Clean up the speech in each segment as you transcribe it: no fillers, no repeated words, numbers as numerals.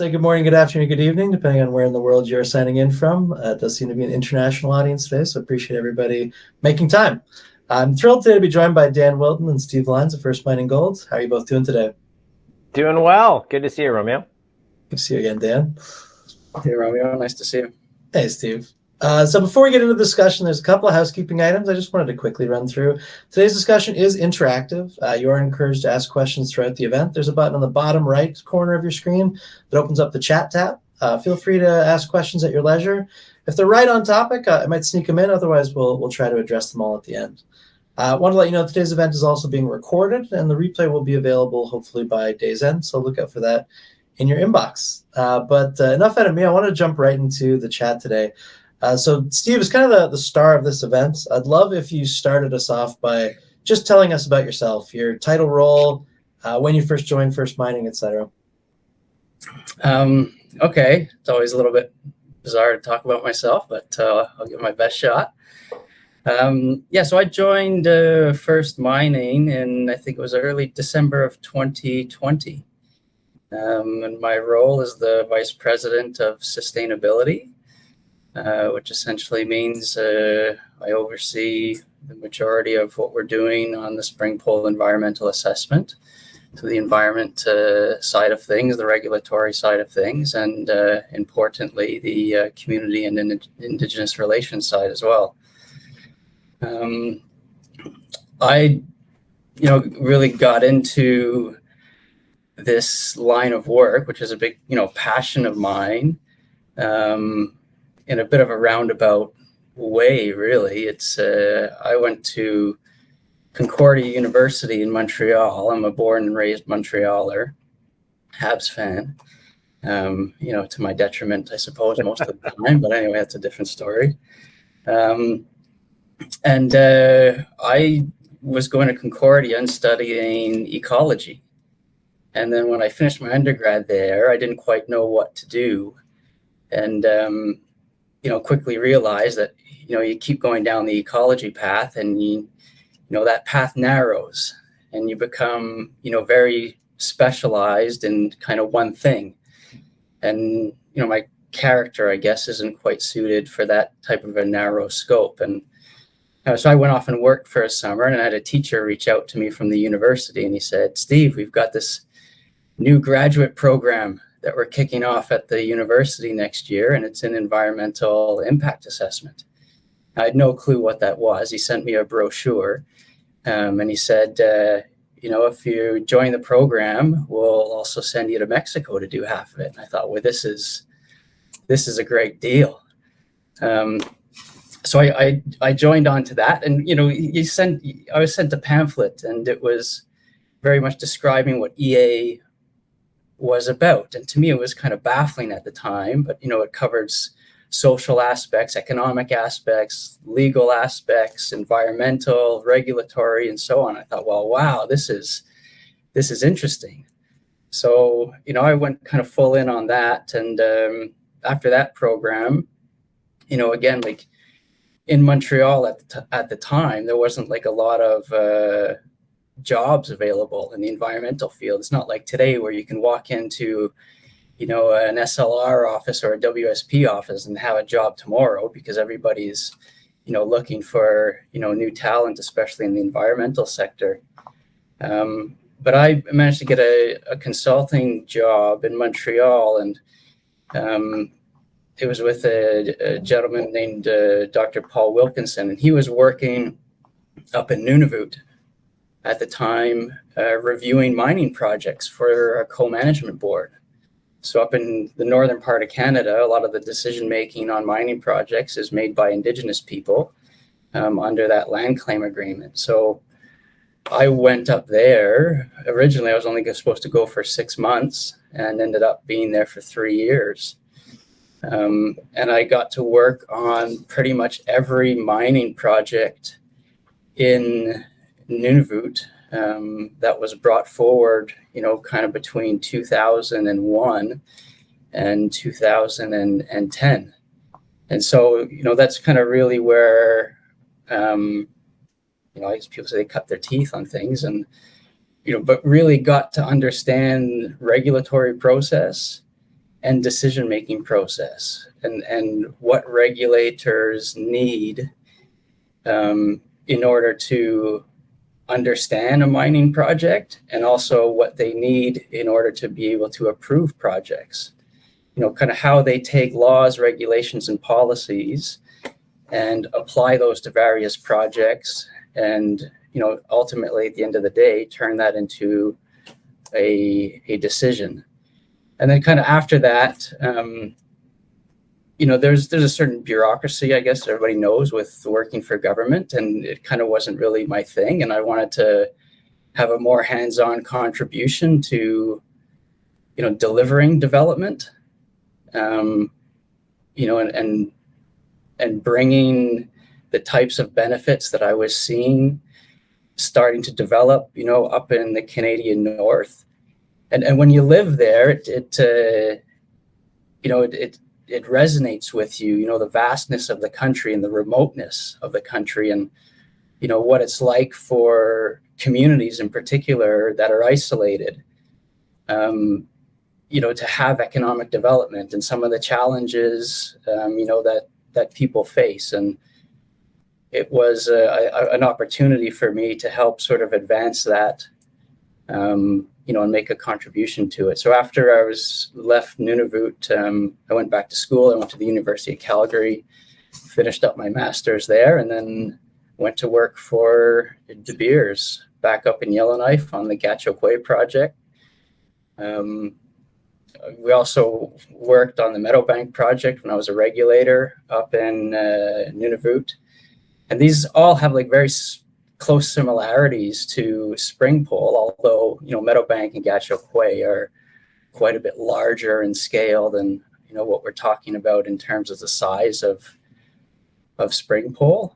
say good morning, good afternoon, good evening, depending on where in the world you're signing in from. It does seem to be an international audience today, so appreciate everybody making time. I'm thrilled today to be joined by Dan Wilton and Steve Lyons of First Mining Gold. How are you both doing today? Doing well. Good to see you, Romeo. Good to see you again, Dan. Hey, Romeo. Nice to see you. Hey, Steve. So before we get into the discussion, there's a couple of housekeeping items I just wanted to quickly run through. Today's discussion is interactive. You are encouraged to ask questions throughout the event. There's a button on the bottom right corner of your screen that opens up the chat tab. Feel free to ask questions at your leisure. If they're right on topic, I might sneak them in. Otherwise, we'll try to address them all at the end. I want to let you know today's event is also being recorded, and the replay will be available hopefully by day's end, so look out for that in your inbox. But enough out of me. I want to jump right into the chat today. So Steve is kind of the star of this event. I'd love if you started us off by just telling us about yourself, your title role, when you first joined First Mining, etc. Okay, it's always a little bit bizarre to talk about myself, but I'll give my best shot. So I joined First Mining in, I think it was early December of 2020. And my role is the Vice President of Sustainability, which essentially means I oversee the majority of what we're doing on the Springpole environmental assessment. So the environment side of things, the regulatory side of things, and importantly, the community and Indigenous relations side as well. I really got into this line of work, which is a big, passion of mine, in a bit of a roundabout way, really. It's I went to Concordia University in Montreal. I'm a born and raised Montrealer, Habs fan. To my detriment, I suppose, most of the time. But anyway, that's a different story. I was going to Concordia and studying ecology. And then when I finished my undergrad there, I didn't quite know what to do. And, quickly realized that, you keep going down the ecology path and, that path narrows and you become, very specialized in kind of one thing. And, my character, I guess, isn't quite suited for that type of a narrow scope. And so I went off and worked for a summer, and I had a teacher reach out to me from the university, and he said, "Steve, we've got this new graduate program that we're kicking off at the university next year, and it's an environmental impact assessment." I had no clue what that was. He sent me a brochure, and he said, if you join the program, we'll also send you to Mexico to do half of it. And I thought, well, this is a great deal. So I joined on to that, and I was sent a pamphlet, and it was very much describing what EA was about. And to me, it was kind of baffling at the time, but it covers social aspects, economic aspects, legal aspects, environmental, regulatory, and so on. I thought, well, wow, this is interesting. So I went kind of full in on that, and after that program, again, like in Montreal at the time, there wasn't like a lot of jobs available in the environmental field. It's not like today where you can walk into, an SLR office or a WSP office and have a job tomorrow, because everybody's, looking for, new talent, especially in the environmental sector. But I managed to get a consulting job in Montreal, and it was with a gentleman named Dr. Paul Wilkinson, and he was working up in Nunavut at the time, reviewing mining projects for a co-management board. So up in the northern part of Canada, a lot of the decision-making on mining projects is made by Indigenous people under that land claim agreement. So I went up there. Originally, I was only supposed to go for 6 months and ended up being there for 3 years. And I got to work on pretty much every mining project in Nunavut that was brought forward, kind of between 2001 and 2010. And so, that's kind of really where, I guess people say they cut their teeth on things, and, but really got to understand regulatory process and decision-making process, and what regulators need in order to understand a mining project, and also what they need in order to be able to approve projects. Kind of how they take laws, regulations, and policies and apply those to various projects, and ultimately at the end of the day turn that into a decision. And then kind of after that, there's a certain bureaucracy, I guess everybody knows, with working for government, and it kind of wasn't really my thing, and I wanted to have a more hands-on contribution to delivering development, and bringing the types of benefits that I was seeing starting to develop up in the Canadian North. And when you live there, it resonates with you, the vastness of the country and the remoteness of the country, and what it's like for communities in particular that are isolated, to have economic development, and some of the challenges that people face. And it was an opportunity for me to help sort of advance that, and make a contribution to it. So after I was left Nunavut, I went back to school. I went to the University of Calgary, finished up my master's there, and then went to work for De Beers back up in Yellowknife on the Gahcho project. We also worked on the Meadowbank project when I was a regulator up in Nunavut. And these all have like very close similarities to Springpole, although Meadowbank and Gahcho are quite a bit larger in scale than what we're talking about in terms of the size of Springpole.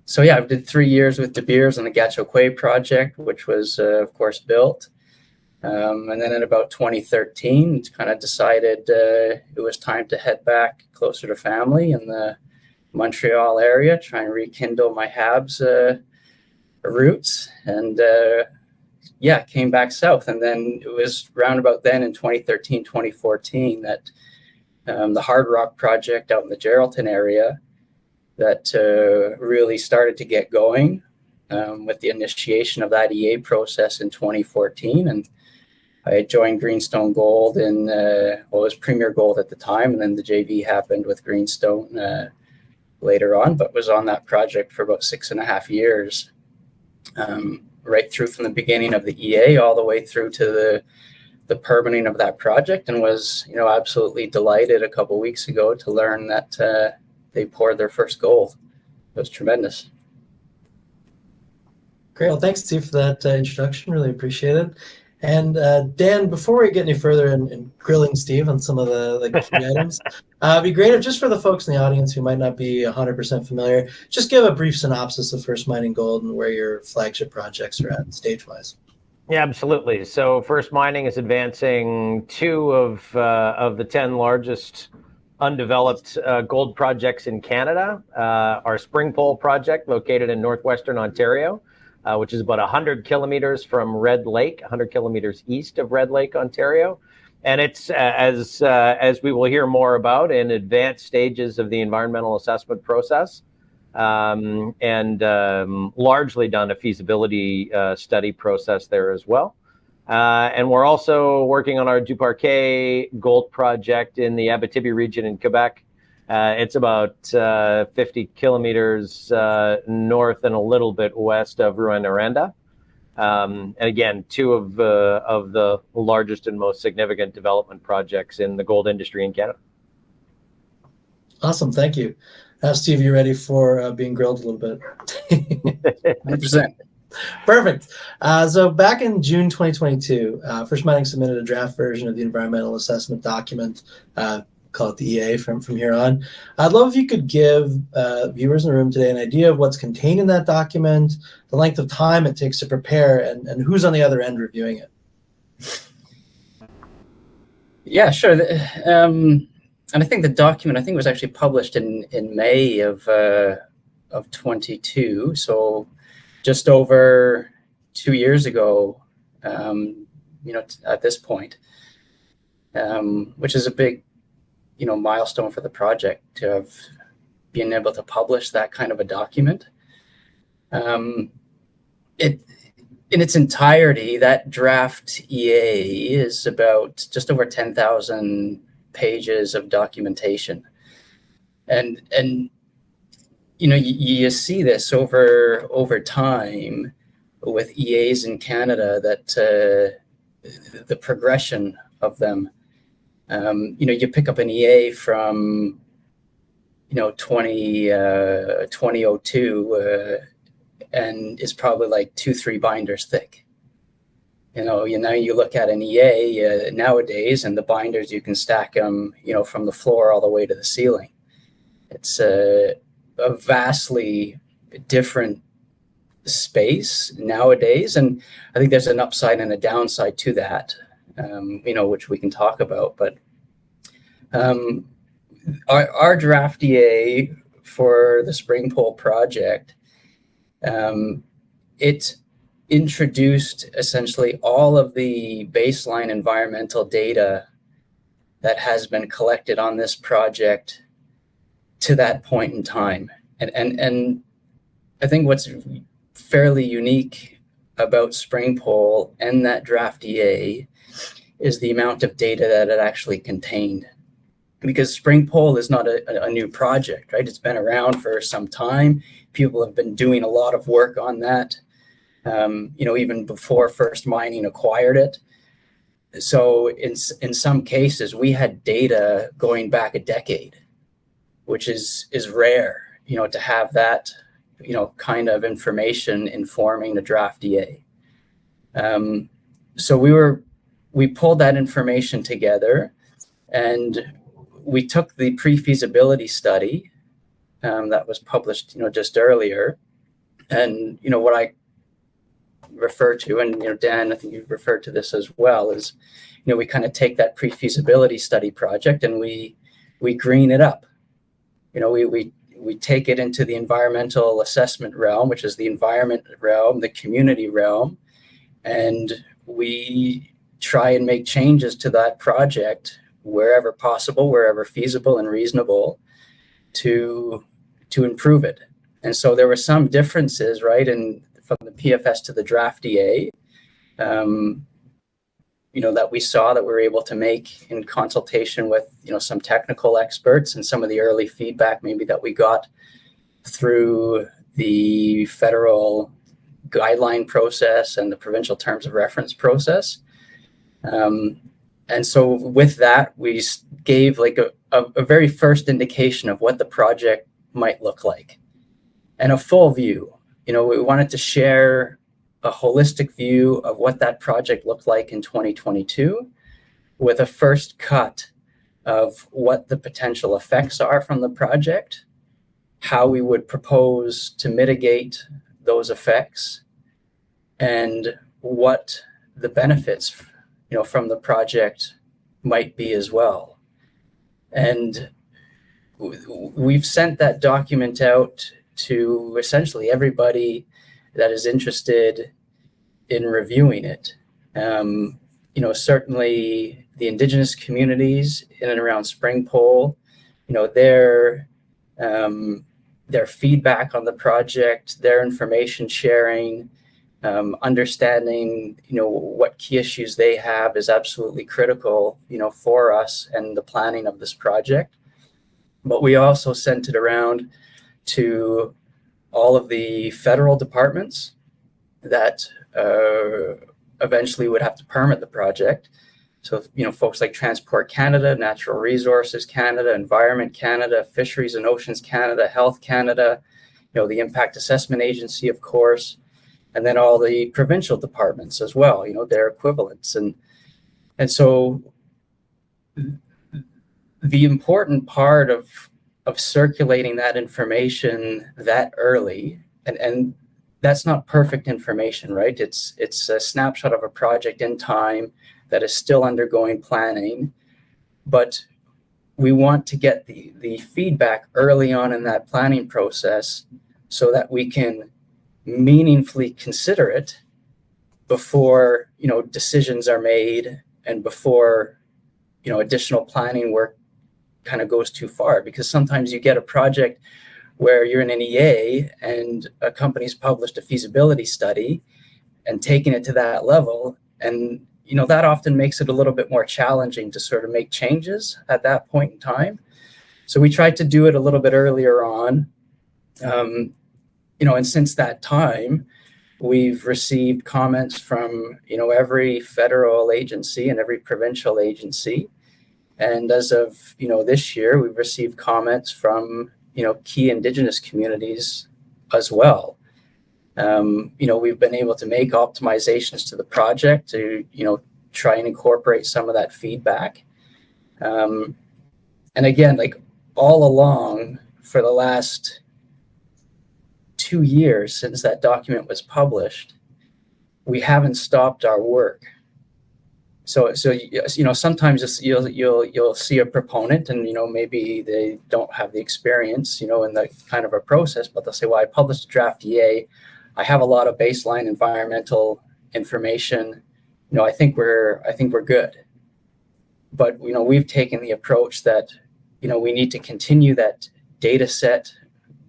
So yeah, I did 3 years with De Beers on the Gahcho project, which was of course built. And then in about 2013, kind of decided it was time to head back closer to family in the Montreal area, try and rekindle my Habs roots, and came back south. And then it was round about then in 2013, 2014 that the Hard Rock project out in the Geraldton area that really started to get going with the initiation of that EA process in 2014. And I had joined Greenstone Gold in, it was Premier Gold at the time, and then the JV happened with Greenstone later on, but was on that project for about 6.5 years, right through from the beginning of the EA all the way through to the permitting of that project, and was absolutely delighted a couple of weeks ago to learn that they poured their first gold. It was tremendous. Great. Well, thanks, Steve, for that introduction. Really appreciate it. And Dan, before we get any further in grilling Steve on some of the key items, it'd be great if, just for the folks in the audience who might not be 100% familiar, just give a brief synopsis of First Mining Gold and where your flagship projects are at stage-wise. Yeah, absolutely. So First Mining is advancing 2 of the 10 largest undeveloped gold projects in Canada. Our Springpole project, located in northwestern Ontario, which is about 100 kilometers from Red Lake, 100 kilometers east of Red Lake, Ontario. And it's, as we will hear more about, in advanced stages of the environmental assessment process, and largely done a feasibility study process there as well. And we're also working on our Duparquet gold project in the Abitibi region in Quebec. It's about 50 kilometers north and a little bit west of Rouyn-Noranda. And again, 2 of the largest and most significant development projects in the gold industry in Canada. Awesome, thank you. Now, Steve, you ready for being grilled a little bit? 100%. Perfect. So back in June 2022, First Mining submitted a draft version of the environmental assessment document, call it the EA from here on. I'd love if you could give viewers in the room today an idea of what's contained in that document, the length of time it takes to prepare, and who's on the other end reviewing it. Yeah, sure. And I think the document, was actually published in May of 22, so just over 2 years ago, at this point. which is a big, milestone for the project to have been able to publish that kind of a document. It in its entirety, that draft EA is about just over 10,000 pages of documentation, and you see this over time with EAs in Canada, that the progression of them. You pick up an EA from 2002 and it's probably like 2-3 binders thick. Now you look at an EA nowadays, and the binders, you can stack them from the floor all the way to the ceiling. It's a vastly different space nowadays, and I think there's an upside and a downside to that, which we can talk about. But our draft EA for the Springpole project, it introduced essentially all of the baseline environmental data that has been collected on this project to that point in time. And I think what's fairly unique about Springpole and that draft EA is the amount of data that it actually contained. Because Springpole is not a new project, right? It's been around for some time. People have been doing a lot of work on that, even before First Mining acquired it. So in some cases, we had data going back a decade, which is rare, to have that, kind of information informing the draft EA. So we pulled that information together, and we took the pre-feasibility study that was published, just earlier, and what I refer to, and Dan, I think you referred to this as well, is we kind of take that pre-feasibility study project and we green it up. We take it into the environmental assessment realm, which is the environment realm, the community realm, and we try and make changes to that project wherever possible, wherever feasible and reasonable, to improve it. And so there were some differences, right, from the PFS to the draft EA, that we saw, that we were able to make in consultation with, some technical experts, and some of the early feedback maybe that we got through the federal guideline process and the provincial terms of reference process. And so with that, we gave like a very first indication of what the project might look like, and a full view. We wanted to share a holistic view of what that project looked like in 2022, with a first cut of what the potential effects are from the project, how we would propose to mitigate those effects, and what the benefits from the project might be as well. And we've sent that document out to essentially everybody that is interested in reviewing it. Certainly the Indigenous communities in and around Springpole, their feedback on the project, their information sharing, understanding, what key issues they have is absolutely critical, for us and the planning of this project. But we also sent it around to all of the federal departments that eventually would have to permit the project. So, folks like Transport Canada, Natural Resources Canada, Environment Canada, Fisheries and Oceans Canada, Health Canada, the Impact Assessment Agency, of course, and then all the provincial departments as well, their equivalents. And so the important part of circulating that information that early, and that's not perfect information, right? It's a snapshot of a project in time that is still undergoing planning, but we want to get the feedback early on in that planning process so that we can meaningfully consider it before decisions are made, and before additional planning work kind of goes too far, because sometimes you get a project where you're in an EA and a company's published a feasibility study and taking it to that level, and that often makes it a little bit more challenging to sort of make changes at that point in time. So we tried to do it a little bit earlier on, and since that time, we've received comments from every federal agency and every provincial agency, and as of this year, we've received comments from key Indigenous communities as well. We've been able to make optimizations to the project to try and incorporate some of that feedback, and again, like all along for the last 2 years since that document was published, we haven't stopped our work. So sometimes you'll see a proponent, and maybe they don't have the experience in the kind of a process, but they'll say, well, I published a draft EA, I have a lot of baseline environmental information, I think we're good. But we've taken the approach that we need to continue that data set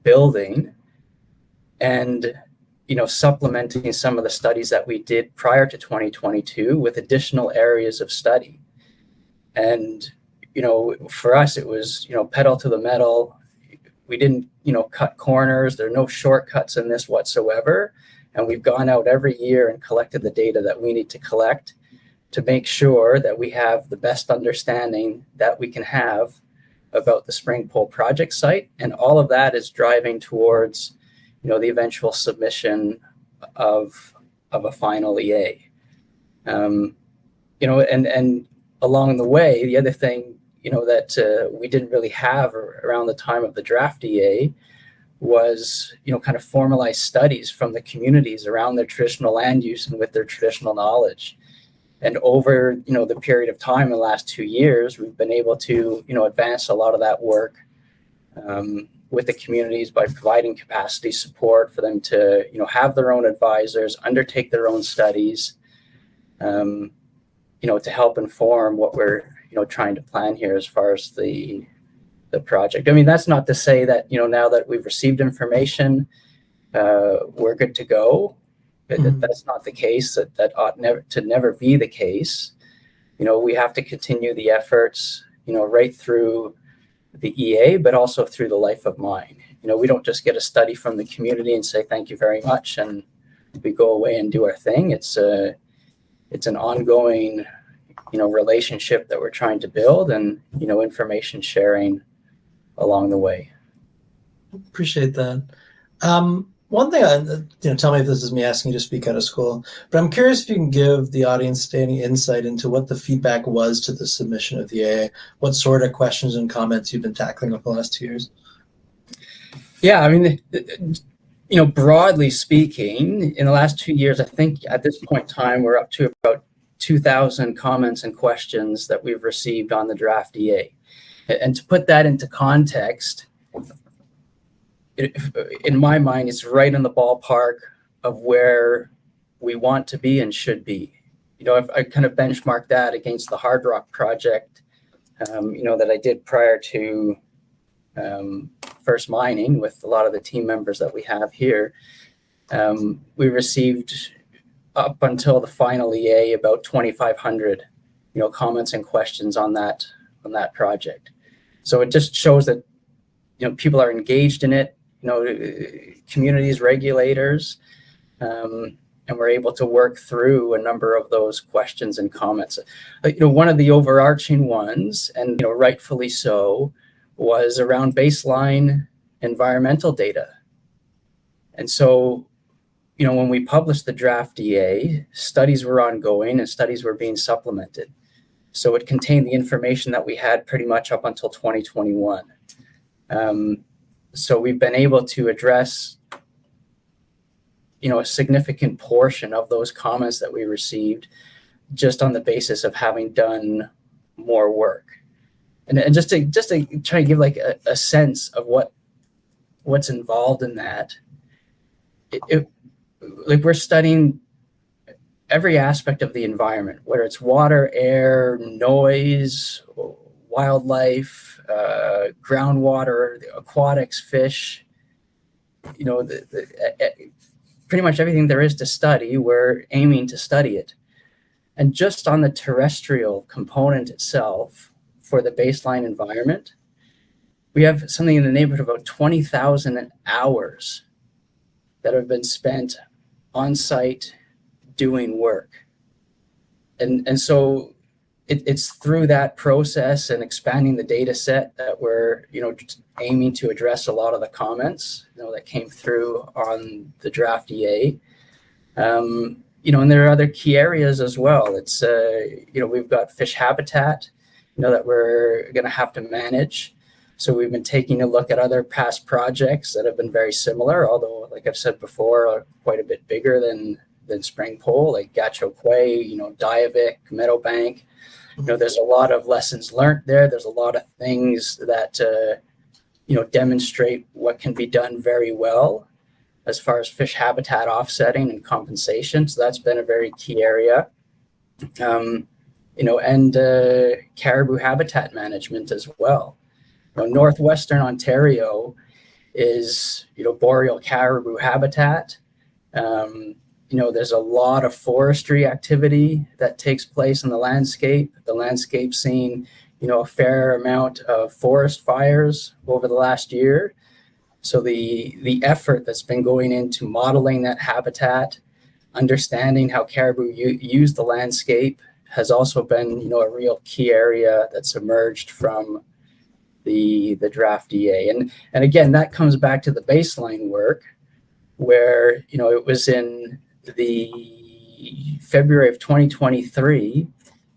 building and supplementing some of the studies that we did prior to 2022 with additional areas of study. And for us, it was pedal to the metal. We didn't cut corners. There are no shortcuts in this whatsoever. And we've gone out every year and collected the data that we need to collect to make sure that we have the best understanding that we can have about the Springpole project site. And all of that is driving towards the eventual submission of a final EA. And along the way, the other thing that we didn't really have around the time of the draft EA was kind of formalized studies from the communities around their traditional land use and with their traditional knowledge. And over the period of time in the last 2 years, we've been able to advance a lot of that work with the communities by providing capacity support for them to have their own advisors, undertake their own studies, to help inform what we're trying to plan here as far as the project. I mean, that's not to say that now that we've received information, we're good to go. That's not the case. That ought never be the case. We have to continue the efforts right through the EA, but also through the life of mine. We don't just get a study from the community and say thank you very much and we go away and do our thing. It's an ongoing relationship that we're trying to build, and information sharing along the way. Appreciate that. One thing, tell me if this is me asking you to speak out of school, but I'm curious if you can give the audience any insight into what the feedback was to the submission of the EA, what sort of questions and comments you've been tackling over the last 2 years. Yeah, I mean, broadly speaking, in the last 2 years, I think at this point in time, we're up to about 2,000 comments and questions that we've received on the draft EA. And to put that into context, in my mind, it's right in the ballpark of where we want to be and should be. If I kind of benchmark that against the Hard Rock project, that I did prior to First Mining with a lot of the team members that we have here, we received up until the final EA about 2,500, comments and questions on that project. So it just shows that people are engaged in it. Communities, regulators, and we're able to work through a number of those questions and comments. One of the overarching ones, and rightfully so, was around baseline environmental data. And so, when we published the draft EA, studies were ongoing and studies were being supplemented. So it contained the information that we had pretty much up until 2021. So we've been able to address, a significant portion of those comments that we received just on the basis of having done more work. And just to try to give like a sense of what's involved in that, like we're studying every aspect of the environment, whether it's water, air, noise, wildlife, groundwater, the aquatics, fish, pretty much everything there is to study, we're aiming to study it. And just on the terrestrial component itself for the baseline environment, we have something in the neighborhood of about 20,000 hours that have been spent on site doing work. And so it's through that process and expanding the data set that we're, aiming to address a lot of the comments, that came through on the draft EA. And there are other key areas as well. It's, we've got fish habitat, that we're going to have to manage. So we've been taking a look at other past projects that have been very similar, although, like I've said before, are quite a bit bigger than Springpole, like Gacho Quay, Diavik, Meadowbank. There's a lot of lessons learned there. There's a lot of things that, demonstrate what can be done very well as far as fish habitat offsetting and compensation. So that's been a very key area. And caribou habitat management as well. Northwestern Ontario is, boreal caribou habitat. There's a lot of forestry activity that takes place in the landscape. The landscape's seen, a fair amount of forest fires over the last year. So the effort that's been going into modeling that habitat, understanding how caribou use the landscape has also been, a real key area that's emerged from the draft EA. And again, that comes back to the baseline work where, it was in the February of 2023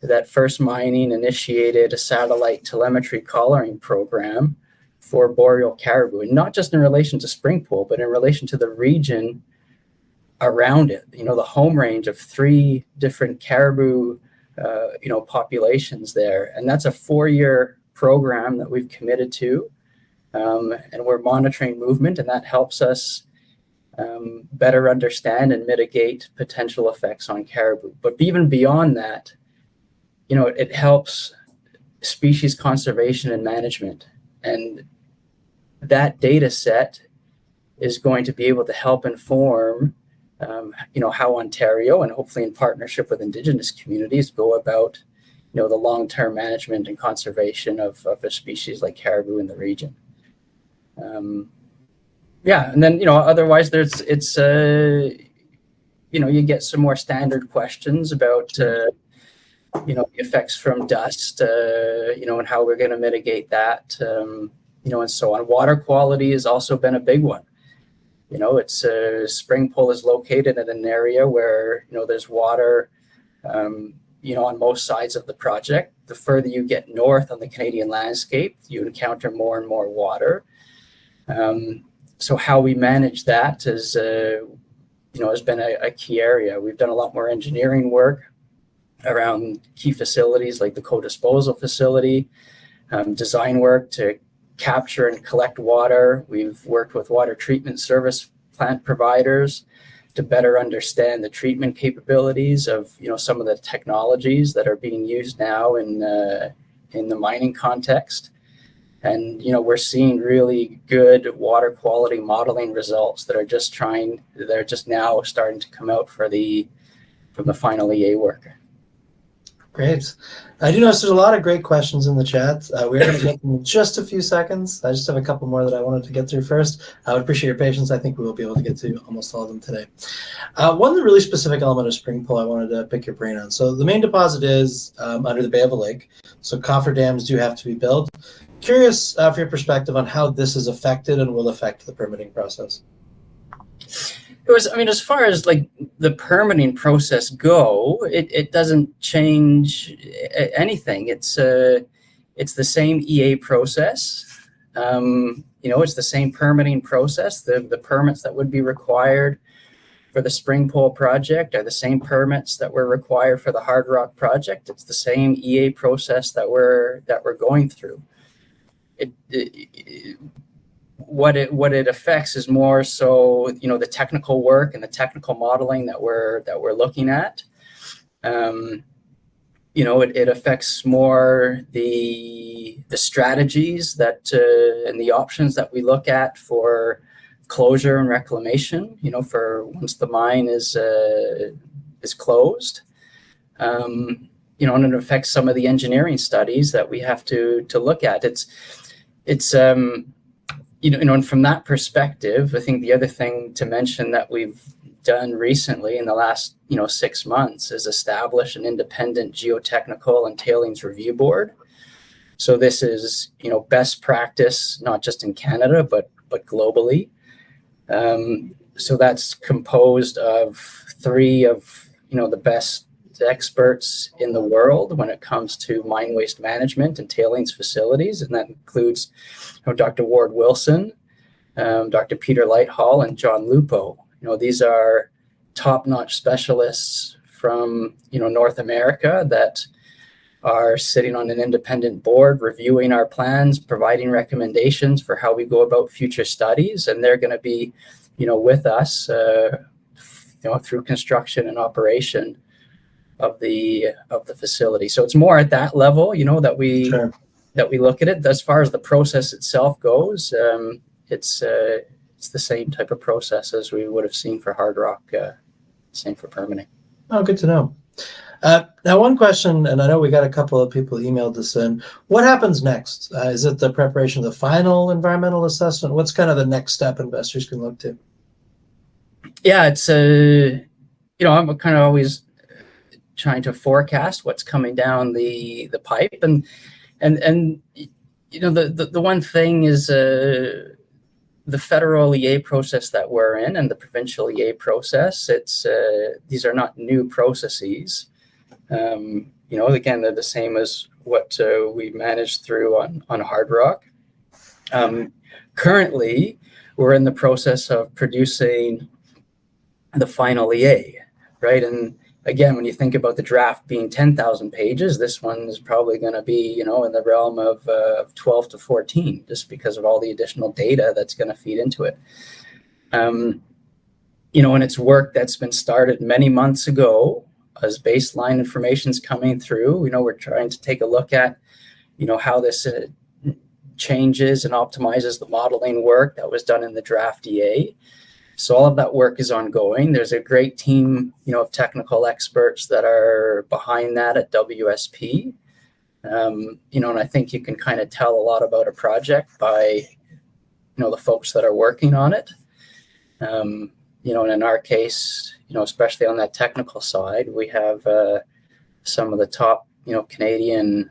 that First Mining initiated a satellite telemetry collaring program for boreal caribou, and not just in relation to Springpole, but in relation to the region around it. The home range of 3 different caribou, populations there, and that's a 4-year program that we've committed to, and we're monitoring movement, and that helps us better understand and mitigate potential effects on caribou. But even beyond that, it helps species conservation and management. And that data set is going to be able to help inform, how Ontario, and hopefully in partnership with Indigenous communities, go about, the long-term management and conservation of a species like caribou in the region. And then, otherwise you get some more standard questions about, the effects from dust, and how we're going to mitigate that, and so on. Water quality has also been a big one. It's Springpole is located in an area where, there's water, on most sides of the project. The further you get north on the Canadian landscape, you encounter more and more water. So how we manage that is, has been a key area. We've done a lot more engineering work around key facilities like the co-disposal facility, design work to capture and collect water. We've worked with water treatment service plant providers to better understand the treatment capabilities of, some of the technologies that are being used now in the mining context. And, we're seeing really good water quality modeling results that are just now starting to come out from the final EA work. Great. I do notice there's a lot of great questions in the chat. We're going to get them in just a few seconds. I just have a couple more that I wanted to get through first. I would appreciate your patience. I think we will be able to get to almost all of them today. One really specific element of Springpole I wanted to pick your brain on. So the main deposit is under the Bay of a Lake. So cofferdams do have to be built. Curious for your perspective on how this is affected and will affect the permitting process. As far as like the permitting process it doesn't change anything. It's the same EA process. It's the same permitting process. The permits that would be required for the Springpole project are the same permits that were required for the Hard Rock project. It's the same EA process that we're going through. What it affects is more so, the technical work and the technical modeling that we're looking at. It affects more the strategies that and the options that we look at for closure and reclamation. For once the mine is closed. And it affects some of the engineering studies that we have to look at. And from that perspective, I think the other thing to mention that we've done recently in the last 6 months is establish an independent geotechnical and tailings review board. So this is best practice not just in Canada but globally. So that's composed of 3 of the best experts in the world when it comes to mine waste management and tailings facilities, and that includes Dr. Ward Wilson, Dr. Peter Lighthall, and John Lupo. These are top-notch specialists from North America that are sitting on an independent board, reviewing our plans, providing recommendations for how we go about future studies, and they're going to be with us through construction and operation of the facility. So it's more at that level that we Sure. that we look at it. As far as the process itself goes, it's the same type of process as we would have seen for hard rock, same for permitting. Oh, good to know. Now, one question, and I know we got a couple of people emailed this in. What happens next? Is it the preparation of the final environmental assessment? What's kind of the next step investors can look to? Yeah, it's I'm kind of always trying to forecast what's coming down the pipe, and the one thing is the federal EA process that we're in and the provincial EA process. It's these are not new processes. Again, they're the same as what we managed through on hard rock. Currently, we're in the process of producing the final EA, right? And again, when you think about the draft being 10,000 pages, this one is probably going to be, in the realm of 12 to 14, just because of all the additional data that's going to feed into it. And it's work that's been started many months ago as baseline information is coming through. We're trying to take a look at, how this changes and optimizes the modeling work that was done in the draft EA. So all of that work is ongoing. There's a great team, of technical experts that are behind that at WSP. And I think you can kind of tell a lot about a project by, the folks that are working on it. And in our case, especially on that technical side, we have some of the top, Canadian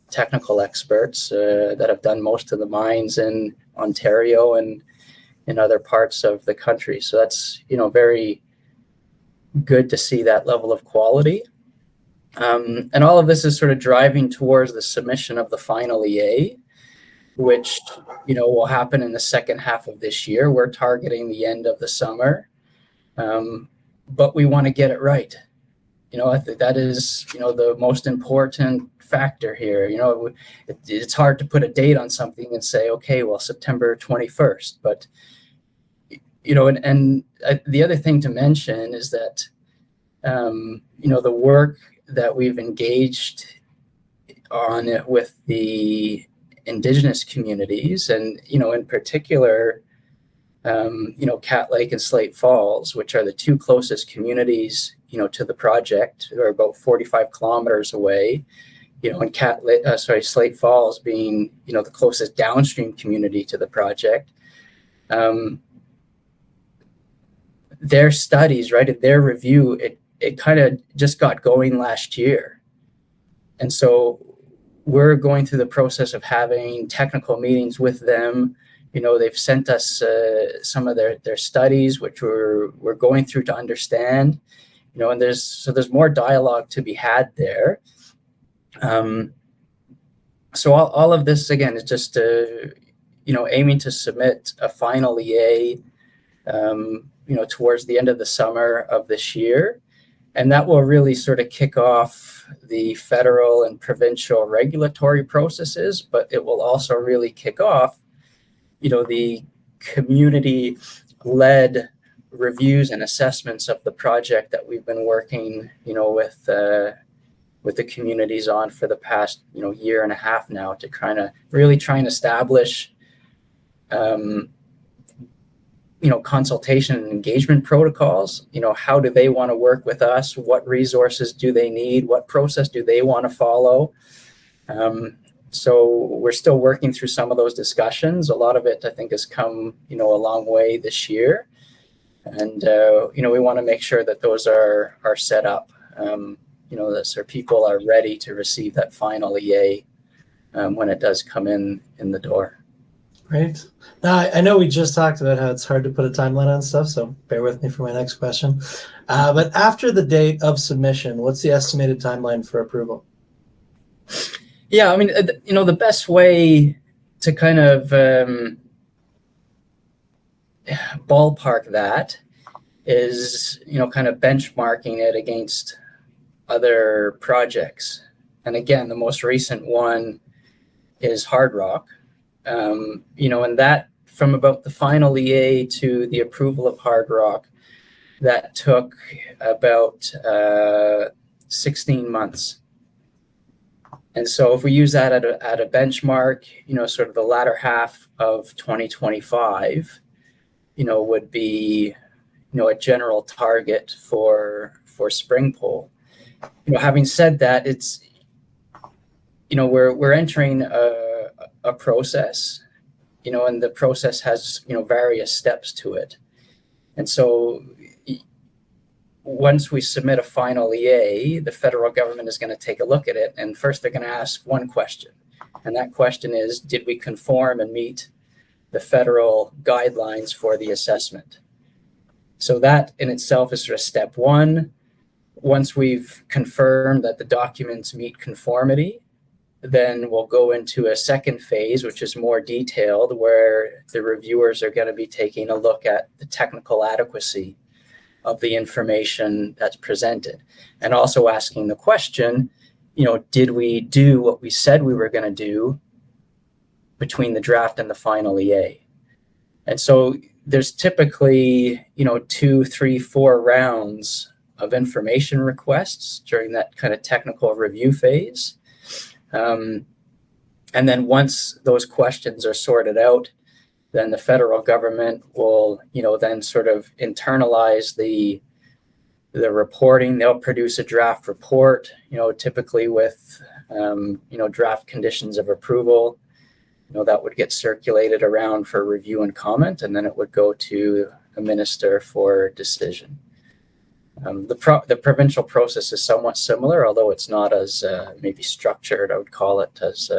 technical experts that have done most of the mines in Ontario and in other parts of the country. So that's, very good to see that level of quality. And all of this is sort of driving towards the submission of the final EA, which, will happen in the second half of this year. We're targeting the end of the summer, but we want to get it right. I think that is, the most important factor here. It's hard to put a date on something and say, okay, well, September 21st, but and the other thing to mention is that, the work that we've engaged on it with the Indigenous communities and, in particular, Cat Lake and Slate Falls, which are the 2 closest communities, to the project. They're about 45 kilometers away, and Slate Falls being, the closest downstream community to the project. Their studies, right, their review, it kind of just got going last year. And so we're going through the process of having technical meetings with them. They've sent us some of their studies, which we're going through to understand, and there's more dialogue to be had there. So all of this, again, is just, aiming to submit a final EA, towards the end of the summer of this year. And that will really sort of kick off the federal and provincial regulatory processes, but it will also really kick off, the community-led reviews and assessments of the project that we've been working, with the communities on for the past, year and a half now, to kind of really try and establish, consultation and engagement protocols. How do they want to work with us? What resources do they need? What process do they want to follow? So we're still working through some of those discussions. A lot of it, I think, has come, a long way this year. And, we want to make sure that those are set up, that so people are ready to receive that final EA when it does come in the door. Great. Now, I know we just talked about how it's hard to put a timeline on stuff, so bear with me for my next question. But after the date of submission, what's the estimated timeline for approval? Yeah, I mean, the best way to kind of ballpark that is, kind of benchmarking it against other projects. And again, the most recent one is Hard Rock. And that, from about the final EA to the approval of Hard Rock, that took about 16 months. And so if we use that at a benchmark, sort of the latter half of 2025, would be, a general target for Springpole. Having said that, it's, we're entering a process, and the process has, various steps to it. And so once we submit a final EA, the federal government is going to take a look at it. And first they're going to ask one question. And that question is, did we conform and meet the federal guidelines for the assessment? So that in itself is sort of step one. Once we've confirmed that the documents meet conformity, then we'll go into a second phase, which is more detailed, where the reviewers are going to be taking a look at the technical adequacy of the information that's presented, and also asking the question, did we do what we said we were going to do between the draft and the final EA? And so there's typically, 2, 3, 4 rounds of information requests during that kind of technical review phase. And then once those questions are sorted out, then the federal government will, then sort of internalize the reporting. They'll produce a draft report, typically with, draft conditions of approval. That would get circulated around for review and comment, and then it would go to a minister for decision. The provincial process is somewhat similar, although it's not as maybe structured, I would call it, as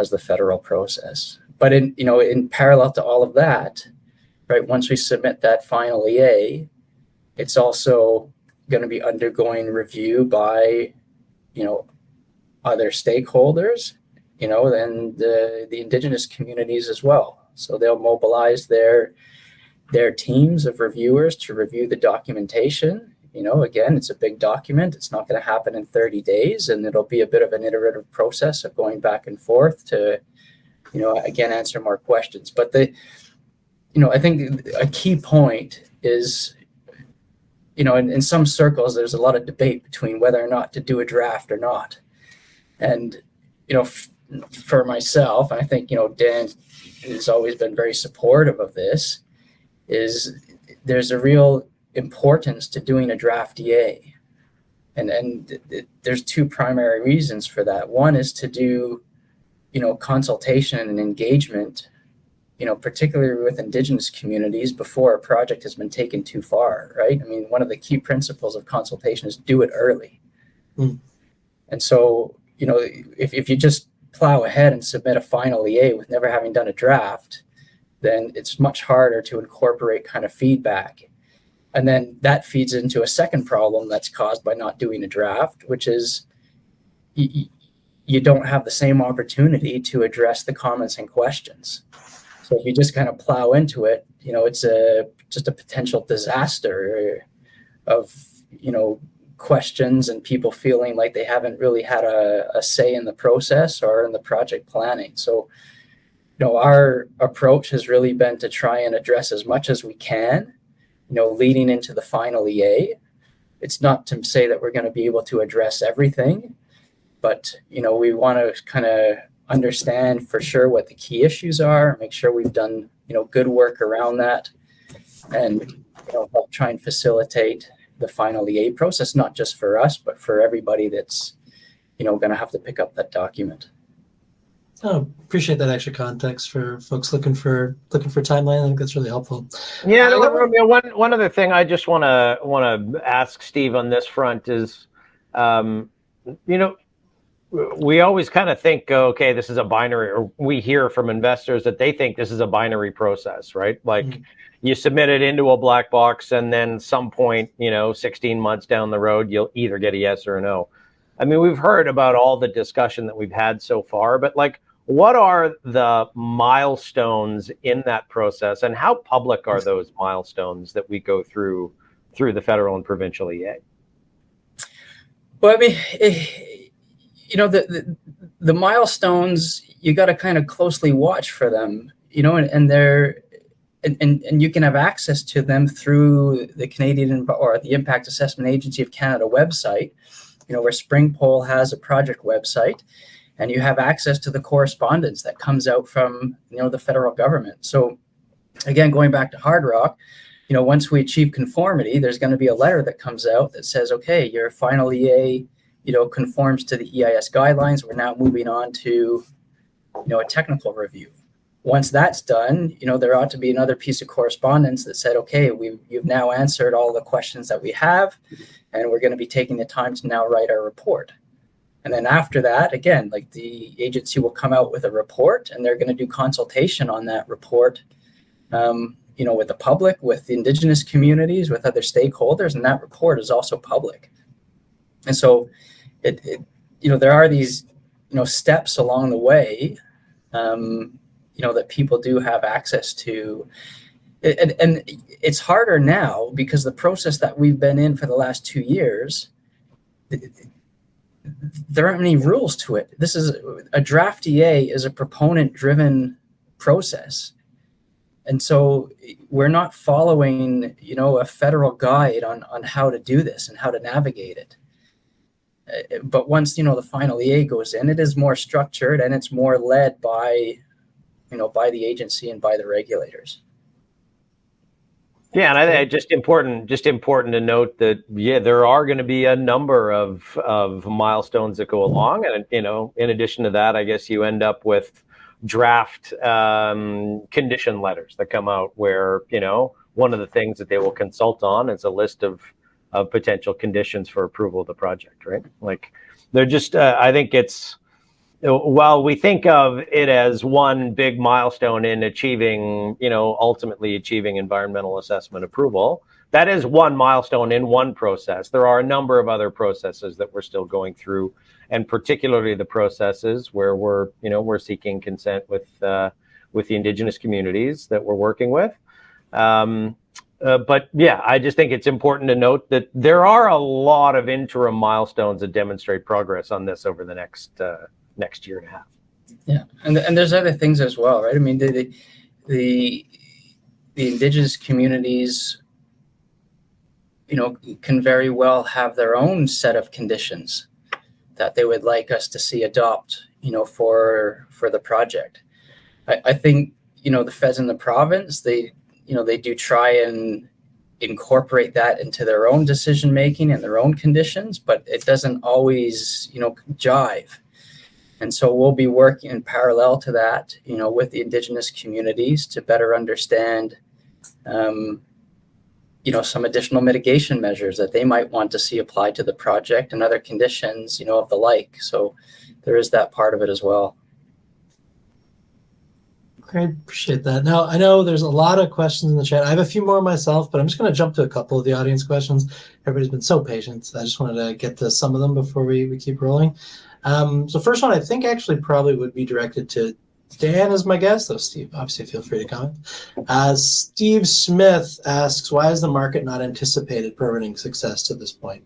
the federal process. But in parallel to all of that, right, once we submit that final EA, it's also going to be undergoing review by, other stakeholders, and the Indigenous communities as well. So they'll mobilize their teams of reviewers to review the documentation. Again, it's a big document. It's not going to happen in 30 days, and it'll be a bit of an iterative process of going back and forth to, again, answer more questions. But I think a key point is, in some circles, there's a lot of debate between whether or not to do a draft or not. And, for myself, I think, Dan has always been very supportive of this, is there's a real importance to doing a draft EA. And there's two primary reasons for that. One is to do, consultation and engagement, particularly with Indigenous communities before a project has been taken too far, right? I mean, one of the key principles of consultation is do it early. Mm. And so, if you just plow ahead and submit a final EA with never having done a draft, then it's much harder to incorporate kind of feedback. And then that feeds into a second problem that's caused by not doing a draft, which is you don't have the same opportunity to address the comments and questions. So if you just kind of plow into it, it's just a potential disaster of, questions and people feeling like they haven't really had a say in the process or in the project planning. So, our approach has really been to try and address as much as we can, leading into the final EA. It's not to say that we're going to be able to address everything, but, we want to kind of understand for sure what the key issues are, make sure we've done, good work around that, and, help try and facilitate the final EA process, not just for us, but for everybody that's, going to have to pick up that document. Oh, appreciate that extra context for folks looking for timeline. I think that's really helpful. Yeah, one other thing I just want to ask Steve on this front is, we always kind of think, okay, this is a binary, or we hear from investors that they think this is a binary process, right? Like you submit it into a black box, and then some point, 16 months down the road, you'll either get a yes or a no. I mean, we've heard about all the discussion that we've had so far, but like, what are the milestones in that process, and how public are those milestones that we go through the federal and provincial EA? Well, I mean, the milestones, you got to kind of closely watch for them, and they're and you can have access to them through the Canadian or the Impact Assessment Agency of Canada website, where Springpole has a project website, and you have access to the correspondence that comes out from, the federal government. So again, going back to Hard Rock, once we achieve conformity, there's going to be a letter that comes out that says, okay, your final EA, conforms to the EIS guidelines. We're now moving on to, a technical review. Once that's done, there ought to be another piece of correspondence that said, okay, you've now answered all the questions that we have, and we're going to be taking the time to now write our report. And then after that, again, like the agency will come out with a report, and they're going to do consultation on that report, with the public, with the Indigenous communities, with other stakeholders, and that report is also public. And so there are these, steps along the way, that people do have access to. And it's harder now because the process that we've been in for the last 2 years, there aren't any rules to it. This is a draft EA is a proponent-driven process. And so we're not following, a federal guide on how to do this and how to navigate it. But once, the final EA goes in, it is more structured, and it's more led by, by the agency and by the regulators. Yeah, and I think just important to note that, there are going to be a number of milestones that go along, and in addition to that, I guess you end up with draft condition letters that come out where one of the things that they will consult on is a list of potential conditions for approval of the project, right? Like they're just I think it's, while we think of it as one big milestone in achieving, ultimately achieving environmental assessment approval, that is one milestone in one process. There are a number of other processes that we're still going through, and particularly the processes where we're seeking consent with the Indigenous communities that we're working with. But yeah, I just think it's important to note that there are a lot of interim milestones that demonstrate progress on this over the next year and a half. Yeah, and there's other things as well, right? I mean, the Indigenous communities, can very well have their own set of conditions that they would like us to see adopt, for the project. I think, the feds in the province, they do try and incorporate that into their own decision making and their own conditions, but it doesn't always, jive. And so we'll be working in parallel to that, with the Indigenous communities to better understand, some additional mitigation measures that they might want to see applied to the project and other conditions, of the like. So there is that part of it as well. Great, appreciate that. Now, I know there's a lot of questions in the chat. I have a few more myself, but I'm just going to jump to a couple of the audience questions. Everybody's been so patient. I just wanted to get to some of them before we keep rolling. So first one, I think actually probably would be directed to Dan as my guest, though Steve, obviously feel free to comment. Steve Smith asks, why has the market not anticipated permitting success to this point?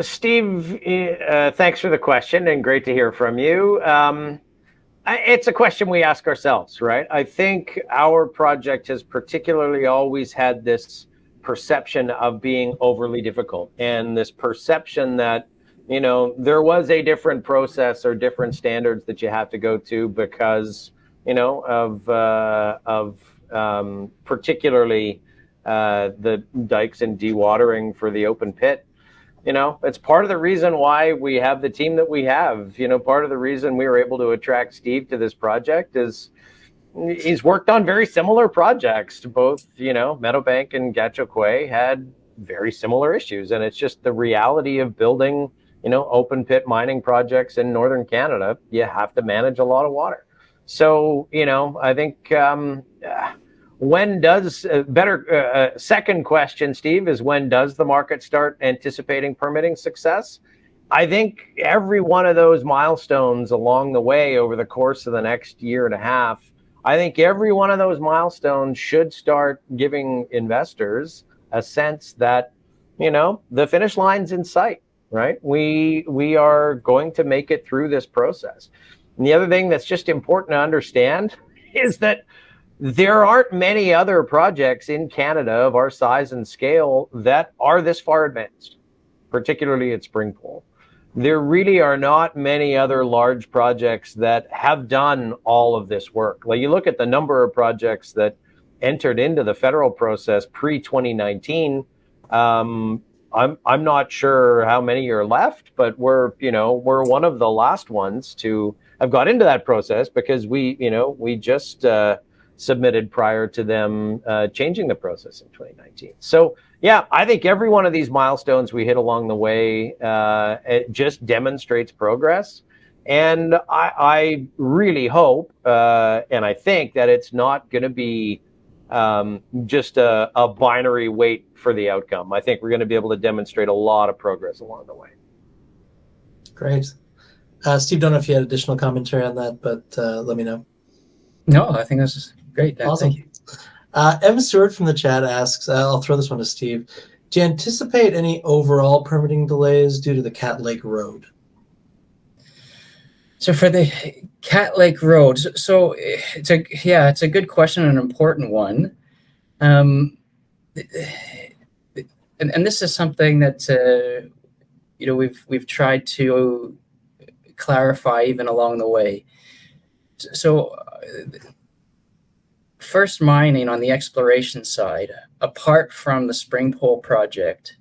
Steve, thanks for the question and great to hear from you. It's a question we ask ourselves, right? I think our project has particularly always had this perception of being overly difficult, and this perception that, you know, there was a different process or different standards that you have to go to because, you know, of particularly the dikes and dewatering for the open pit. You know, it's part of the reason why we have the team that we have. You know, part of the reason we were able to attract Steve to this project is he's worked on very similar projects. Both, you know, Meadowbank and Gahcho had very similar issues. And it's just the reality of building, you know, open pit mining projects in Northern Canada. You have to manage a lot of water. So, you know, I think when does second question, Steve, is when does the market start anticipating permitting success? I think every one of those milestones along the way over the course of the next year and a half, I think every one of those milestones should start giving investors a sense that, you know, the finish line's in sight, right? We are going to make it through this process. And the other thing that's just important to understand is that there aren't many other projects in Canada of our size and scale that are this far advanced, particularly at Springpole. There really are not many other large projects that have done all of this work. Like, you look at the number of projects that entered into the federal process pre-2019. I'm not sure how many are left, but we're one of the last ones to have got into that process because we just submitted prior to them changing the process in 2019. So yeah, I think every one of these milestones we hit along the way, it just demonstrates progress. And I really hope, and I think that it's not going to be just a binary wait for the outcome. I think we're going to be able to demonstrate a lot of progress along the way. Great. Steve, don't know if you had additional commentary on that, but let me know. No, I think this is great. Awesome. Thank you. Evan Stewart from the chat asks, I'll throw this one to Steve. Do you anticipate any overall permitting delays due to the Cat Lake Road? So for the Cat Lake Road, so it's a good question and an important one. And this is something that we've tried to clarify even along the way. So first mining on the exploration side, apart from the Springpole project,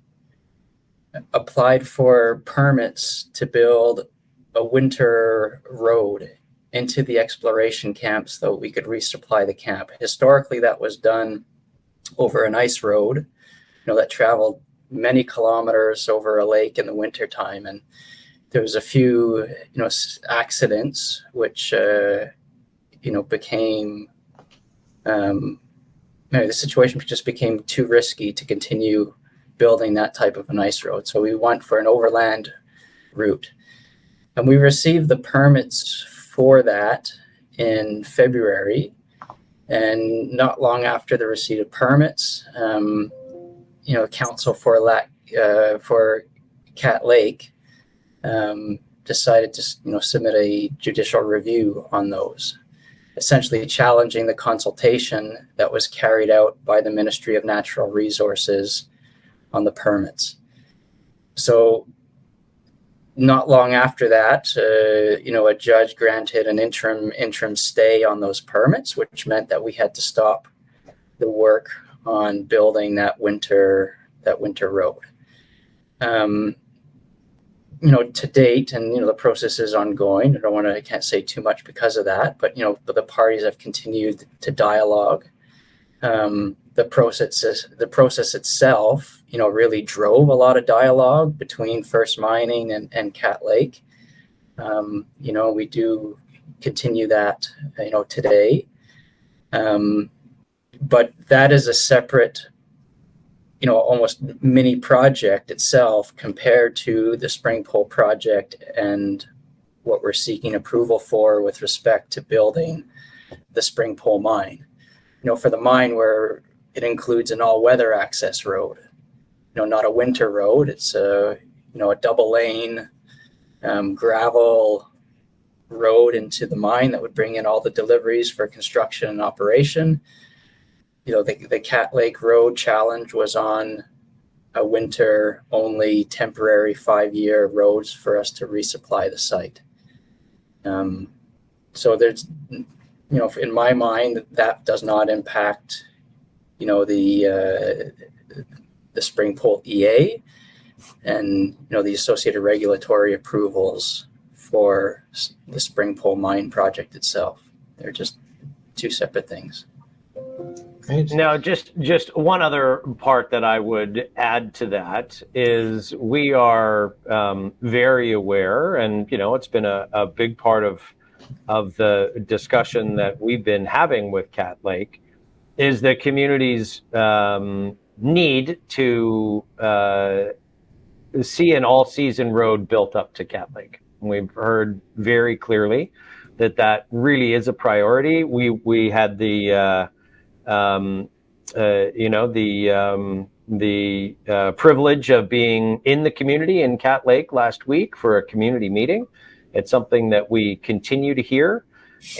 applied for permits to build a winter road into the exploration camp so we could resupply the camp. Historically, that was done over an ice road, that traveled many kilometers over a lake in the wintertime. And there was a few, accidents which, became, the situation just became too risky to continue building that type of an ice road. So we went for an overland route. And we received the permits for that in February. And not long after the receipt of permits, council for Cat Lake decided to submit a judicial review on those, essentially challenging the consultation that was carried out by the Ministry of Natural Resources on the permits. So not long after that, a judge granted an interim stay on those permits, which meant that we had to stop the work on building that winter road. To date, and the process is ongoing. I can't say too much because of that, but the parties have continued to dialogue. The process itself, really drove a lot of dialogue between First Mining and Cat Lake. We do continue that, today. But that is a separate, almost mini project itself compared to the Springpole project and what we're seeking approval for with respect to building the Springpole mine. For the mine, where it includes an all-weather access road, not a winter road. It's a double lane gravel road into the mine that would bring in all the deliveries for construction and operation. The Cat Lake Road challenge was on a winter only temporary 5-year roads for us to resupply the site. So there's, in my mind, that does not impact, the Springpole EA and, the associated regulatory approvals for the Springpole mine project itself. They're just two separate things. Great. Now, just one other part that I would add to that is we are very aware, and it's been a big part of the discussion that we've been having with Cat Lake, is the community's need to see an all-season road built up to Cat Lake. We've heard very clearly that really is a priority. We had the privilege of being in the community in Cat Lake last week for a community meeting. It's something that we continue to hear,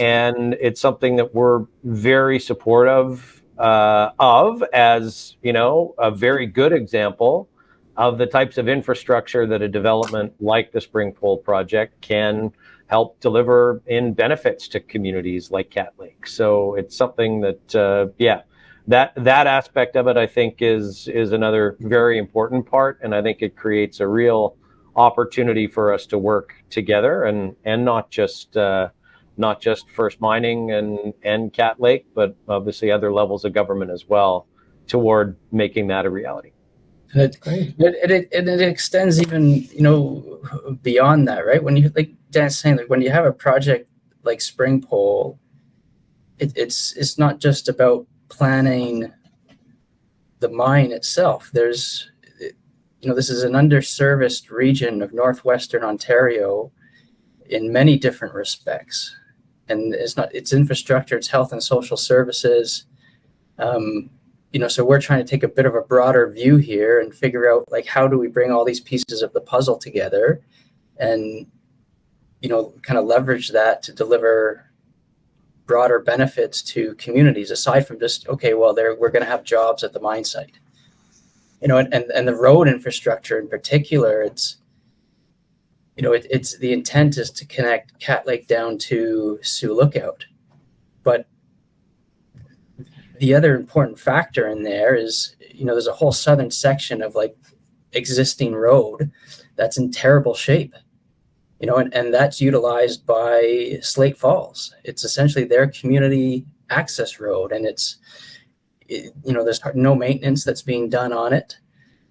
and it's something that we're very supportive of as, a very good example of the types of infrastructure that a development like the Springpole project can help deliver in benefits to communities like Cat Lake. So it's something that, that aspect of it, I think, is another very important part. And I think it creates a real opportunity for us to work together and not just First Mining and Cat Lake, but obviously other levels of government as well, toward making that a reality. And it extends even, beyond that, right? When you, like Dan's saying, like when you have a project like Springpole, it's not just about planning the mine itself. There's, this is an underserviced region of northwestern Ontario in many different respects. And it's infrastructure, it's health and social services. So we're trying to take a bit of a broader view here and figure out, like, how do we bring all these pieces of the puzzle together and, kind of leverage that to deliver broader benefits to communities aside from just, okay, well, we're going to have jobs at the mine site, and the road infrastructure in particular. It's the intent is to connect Cat Lake down to Sioux Lookout, but the other important factor in there is, there's a whole southern section of like existing road that's in terrible shape, and that's utilized by Slate Falls. It's essentially their community access road, and there's no maintenance that's being done on it.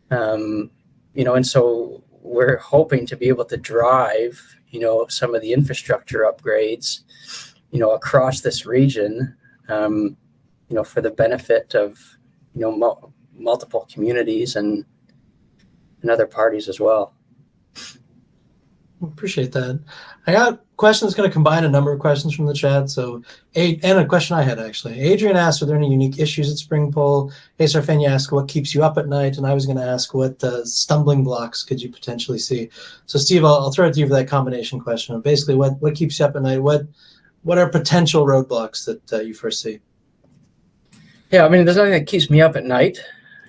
And so we're hoping to be able to drive, some of the infrastructure upgrades, across this region, for the benefit of, multiple communities and other parties as well. Appreciate that. I got a question that's going to combine a number of questions from the chat. So, and a question I had actually. Adrian asked, are there any unique issues at Springpole? Hey, Sarfenia asked, what keeps you up at night? And I was going to ask, what stumbling blocks could you potentially see? So, Steve, I'll throw it to you for that combination question. Basically, what keeps you up at night? What are potential roadblocks that you foresee? Yeah, I mean, there's nothing that keeps me up at night.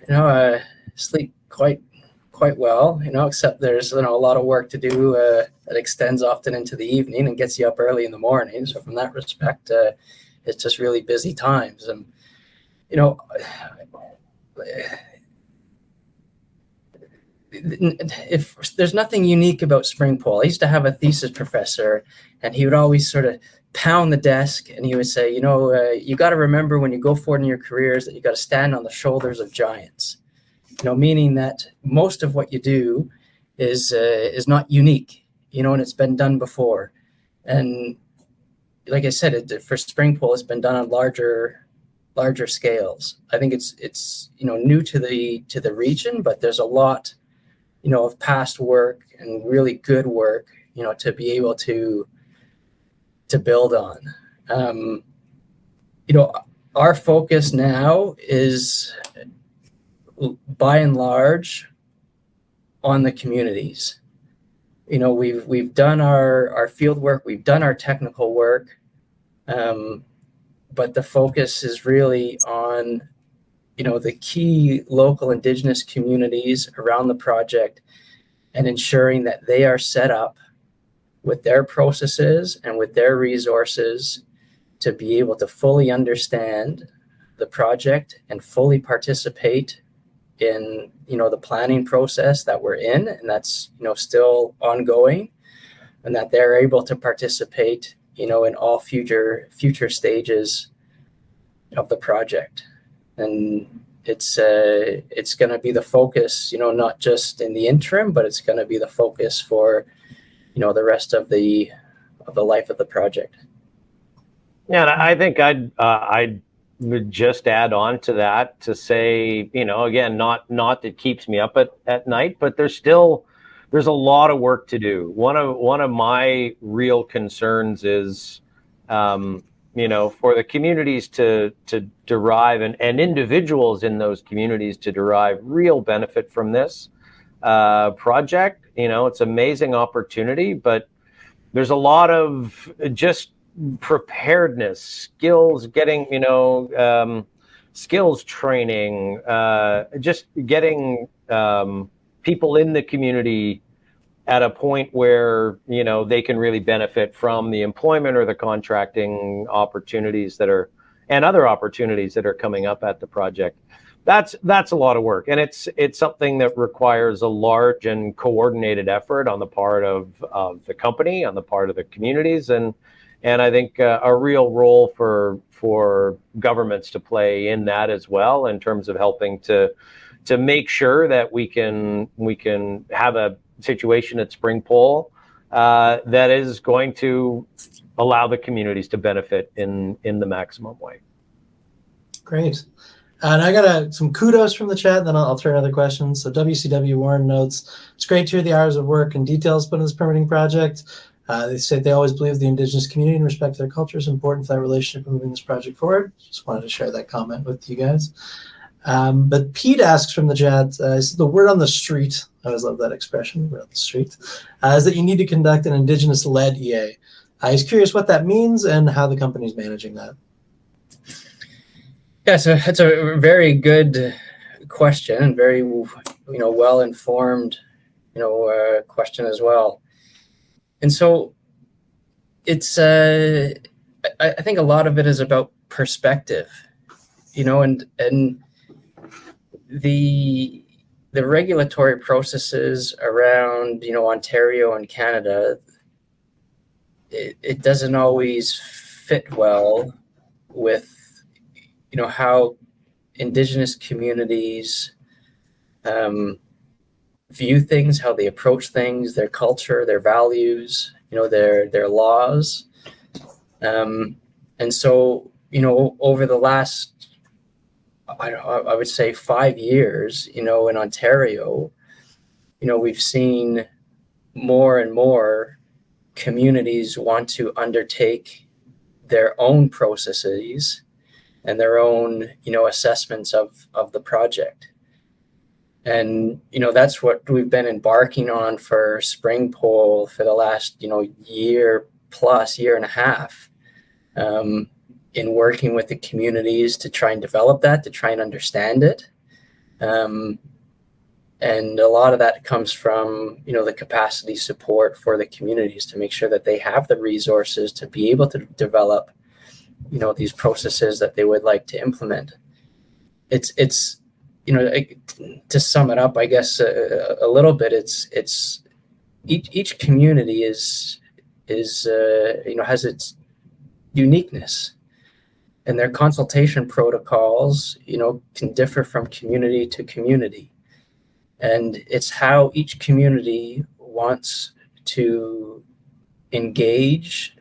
I sleep quite well, except there's a lot of work to do that extends often into the evening and gets you up early in the morning. So from that respect, it's just really busy times. And if there's nothing unique about Springpole, I used to have a thesis professor, and he would always sort of pound the desk, and he would say, you got to remember when you go forward in your careers that you got to stand on the shoulders of giants. Meaning that most of what you do is not unique, and it's been done before. And like I said, for Springpole, it's been done on larger scales. I think it's new to the region, but there's a lot, of past work and really good work, to be able to build on. Our focus now is, by and large, on the communities. we've done our field work, we've done our technical work, but the focus is really on the key local Indigenous communities around the project, and ensuring that they are set up with their processes and with their resources to be able to fully understand the project and fully participate in the planning process that we're in, and that's still ongoing, and that they're able to participate in all future stages of the project. And it's going to be the focus, not just in the interim, but it's going to be the focus for the rest of the life of the project. Yeah, and I think I'd would just add on to that to say, again, not that keeps me up at night, but there's a lot of work to do. One of my real concerns is, for the communities to derive and individuals in those communities to derive real benefit from this project. It's an amazing opportunity, but there's a lot of just preparedness, skills, getting, skills training, just getting people in the community at a point where, they can really benefit from the employment or the contracting opportunities and other opportunities that are coming up at the project. That's a lot of work. And it's something that requires a large and coordinated effort on the part of the company, on the part of the communities, and I think a real role for governments to play in that as well, in terms of helping to make sure that we can have a situation at Springpole that is going to allow the communities to benefit in the maximum way. Great. And I got some kudos from the chat, and then I'll turn other questions. So WCW Warren notes, it's great to hear the hours of work and details put in this permitting project. They say they always believe the Indigenous community and respect their culture is important for that relationship and moving this project forward. Just wanted to share that comment with you guys. But Pete asks from the chat, the word on the street, I always love that expression, word on the street, is that you need to conduct an Indigenous-led EA. He's curious what that means and how the company is managing that. Yeah, so that's a very good question, and very well-informed question as well. And so it's I think a lot of it is about perspective, and the regulatory processes around Ontario and Canada, it doesn't always fit well with how Indigenous communities view things, how they approach things, their culture, their values, their laws. And so, over the last, I would say 5 years, in Ontario, we've seen more and more communities want to undertake their own processes and their own, assessments of the project. And, that's what we've been embarking on for Springpole for the last, year and a half, in working with the communities to try and develop that, to try and understand it. And a lot of that comes from, the capacity support for the communities to make sure that they have the resources to be able to develop, these processes that they would like to implement. It's to sum it up, I guess a little bit, it's each community is has its uniqueness, and their consultation protocols can differ from community to community, and it's how each community wants to engage,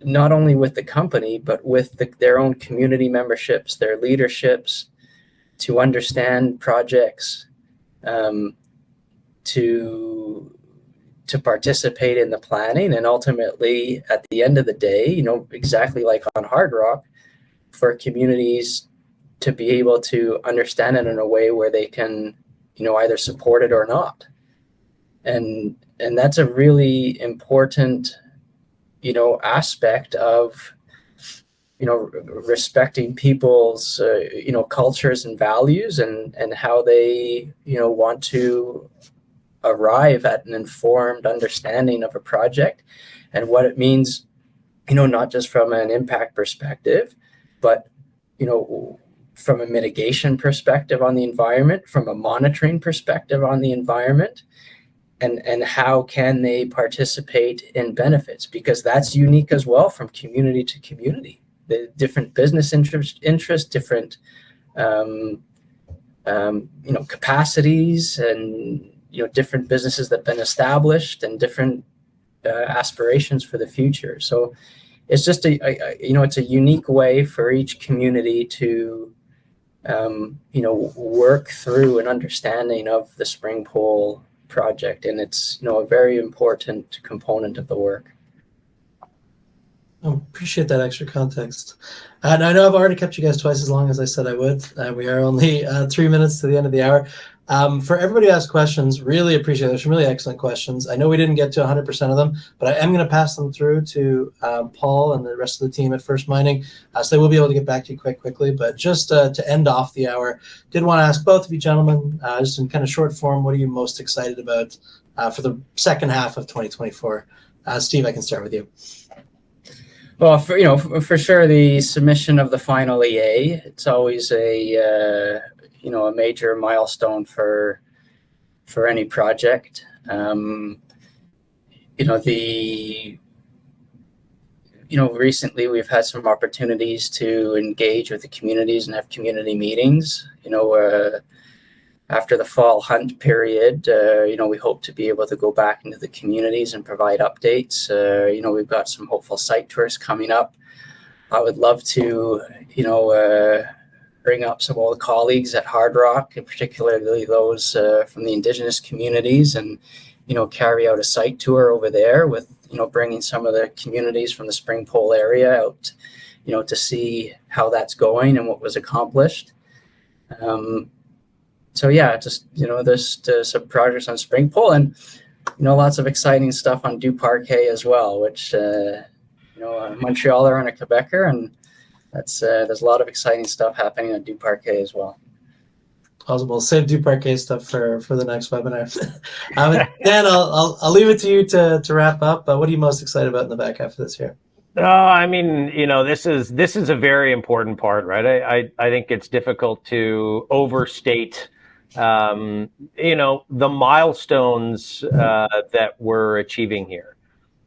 not only with the company but with their own community memberships, their leaderships, to understand projects, to participate in the planning, and ultimately at the end of the day, exactly like on Hard Rock, for communities to be able to understand it in a way where they can, either support it or not. and that's a really important, aspect of, respecting people's, cultures and values, and how they, want to arrive at an informed understanding of a project and what it means, not just from an impact perspective, but, from a mitigation perspective on the environment, from a monitoring perspective on the environment, and how can they participate in benefits, because that's unique as well from community to community. The different business interest, different capacities, and different businesses that have been established, and different aspirations for the future. So it's just it's a unique way for each community to work through an understanding of the Springpole project, and it's a very important component of the work. I appreciate that extra context. And I know I've already kept you guys twice as long as I said I would. We are only 3 minutes to the end of the hour. For everybody who asked questions, really appreciate it. There's some really excellent questions. I know we didn't get to 100% of them, but I am going to pass them through to Paul and the rest of the team at First Mining, so they will be able to get back to you quite quickly. But just to end off the hour, did want to ask both of you gentlemen, just in kind of short form, what are you most excited about for the second half of 2024? Steve, I can start with you. Well, for sure, the submission of the final EA, it's always a major milestone for any project. Recently we've had some opportunities to engage with the communities and have community meetings. After the fall hunt period, we hope to be able to go back into the communities and provide updates. We've got some hopeful site tours coming up. I would love to, bring up some old colleagues at Hard Rock, and particularly those from the Indigenous communities, and, carry out a site tour over there with, bringing some of the communities from the Springpole area out, to see how that's going and what was accomplished. So yeah, just, there's some projects on Springpole, and, lots of exciting stuff on Du Parquet as well, which, Montrealer and a Quebecer, and that's there's a lot of exciting stuff happening at Du Parquet as well. Awesome. We'll save Du Parquet stuff for the next webinar. Dan, I'll leave it to you to wrap up. But what are you most excited about in the back half of this year? I mean, this is a very important part, right? I think it's difficult to overstate, the milestones that we're achieving here.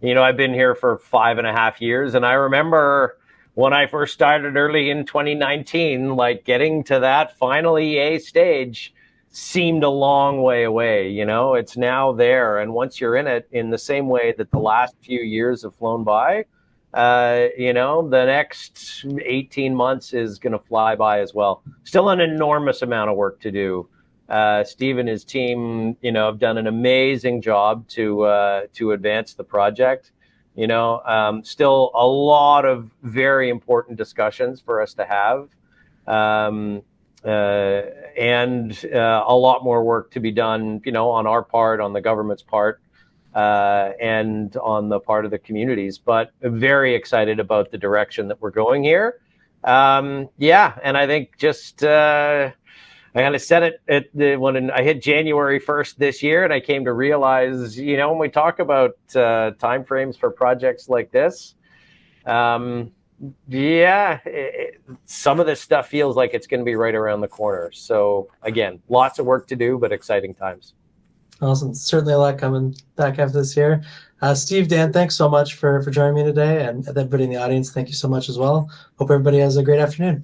I've been here for 5.5 years, and I remember when I first started early in 2019, like getting to that final EA stage seemed a long way away. It's now there. And once you're in it, in the same way that the last few years have flown by, the next 18 months is going to fly by as well. Still an enormous amount of work to do. Steve and his team, have done an amazing job to advance the project. Still a lot of very important discussions for us to have, and a lot more work to be done, on our part, on the government's part, and on the part of the communities. But very excited about the direction that we're going here. And I think just I kind of said it when I hit January 1st this year, and I came to realize, when we talk about timeframes for projects like this, some of this stuff feels like it's going to be right around the corner. So again, lots of work to do, but exciting times. Awesome. Certainly a lot coming back half this year. Steve, Dan, thanks so much for joining me today, and everybody in the audience, thank you so much as well. Hope everybody has a great afternoon.